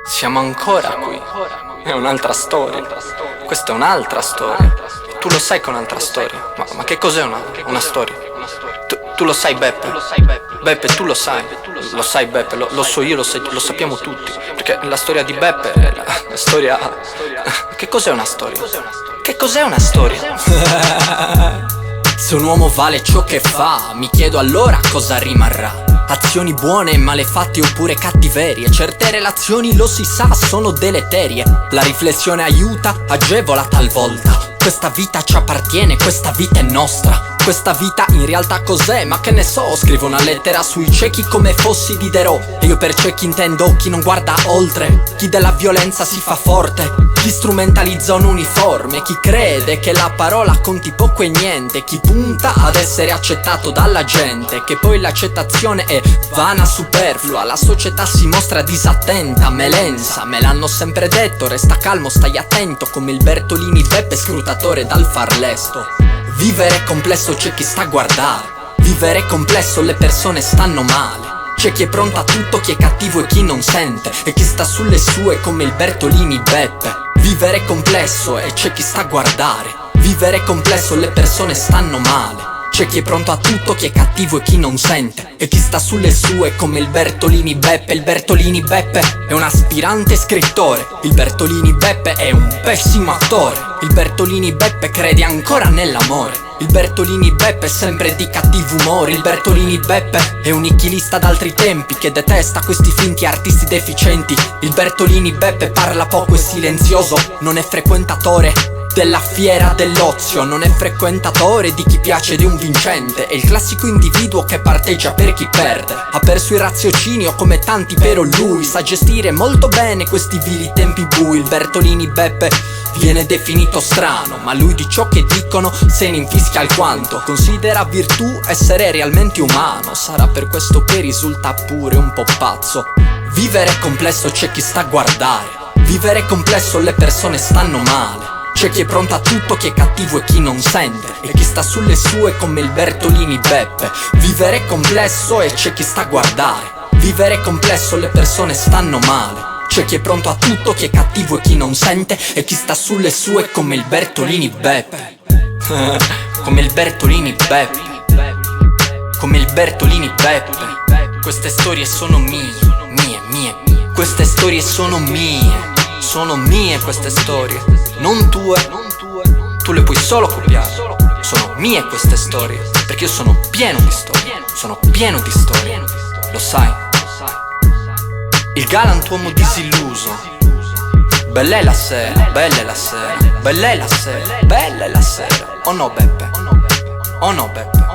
Siamo ancora qui. È un'altra storia. Questa è un'altra storia. Tu lo sai che è un'altra storia. Ma che cos'è una storia? Tu lo sai, Beppe? Beppe, tu lo sai. Lo sai, Beppe, lo so io, lo sappiamo tutti. Perché la storia di Beppe è la storia. Che cos'è una storia? Che cos'è una storia? Se un uomo vale ciò che fa, mi chiedo allora cosa rimarrà. Azioni buone e malefatte oppure cattiverie. Certe relazioni, lo si sa, sono deleterie. La riflessione aiuta, agevola talvolta. Questa vita ci appartiene, questa vita è nostra. Questa vita in realtà cos'è? Ma che ne so, scrivo una lettera sui ciechi come fossi Diderot. E io per ciechi intendo chi non guarda oltre, chi della violenza si fa forte, chi strumentalizza un uniforme, chi crede che la parola conti poco e niente, chi punta ad essere accettato dalla gente, che poi l'accettazione è vana, superflua. La società si mostra disattenta, melensa. Me l'hanno sempre detto, resta calmo, stai attento, come il Bertolini Beppe scrutatore dal far lesto. Vivere è complesso, c'è chi sta a guardare. Vivere è complesso, le persone stanno male. C'è chi è pronto a tutto, chi è cattivo e chi non sente, e chi sta sulle sue come il Bertolini Beppe. Vivere è complesso e c'è chi sta a guardare. Vivere è complesso, le persone stanno male. C'è chi è pronto a tutto, chi è cattivo e chi non sente, e chi sta sulle sue come il Bertolini Beppe. Il Bertolini Beppe è un aspirante scrittore. Il Bertolini Beppe è un pessimo attore. Il Bertolini Beppe crede ancora nell'amore. Il Bertolini Beppe è sempre di cattivo umore. Il Bertolini Beppe è un nichilista d'altri tempi che detesta questi finti artisti deficienti. Il Bertolini Beppe parla poco e silenzioso, non è frequentatore della fiera dell'ozio, non è frequentatore di chi piace di un vincente. È il classico individuo che parteggia per chi perde. Ha perso il raziocinio come tanti, però lui sa gestire molto bene questi vili tempi bui. Il Bertolini Beppe viene definito strano, ma lui di ciò che dicono se ne infischia alquanto. Considera virtù essere realmente umano. Sarà per questo che risulta pure un po' pazzo. Vivere è complesso, c'è chi sta a guardare. Vivere è complesso, le persone stanno male. C'è chi è pronto a tutto, chi è cattivo e chi non sente, e chi sta sulle sue come il Bertolini Beppe. Vivere è complesso e c'è chi sta a guardare. Vivere è complesso, le persone stanno male. C'è chi è pronto a tutto, chi è cattivo e chi non sente, e chi sta sulle sue come il Bertolini Beppe. Come il Bertolini Beppe. Come il Bertolini Beppe. Queste storie sono mie. Queste storie sono mie. Sono mie queste storie, non tue. Tu le puoi solo copiare. Sono mie queste storie, perché io sono pieno di storie. Sono pieno di storie, lo sai. Il galantuomo disilluso. Bella è la sera, bella è la sera, bella è la sera, bella è la sera. Oh no Beppe, oh no Beppe.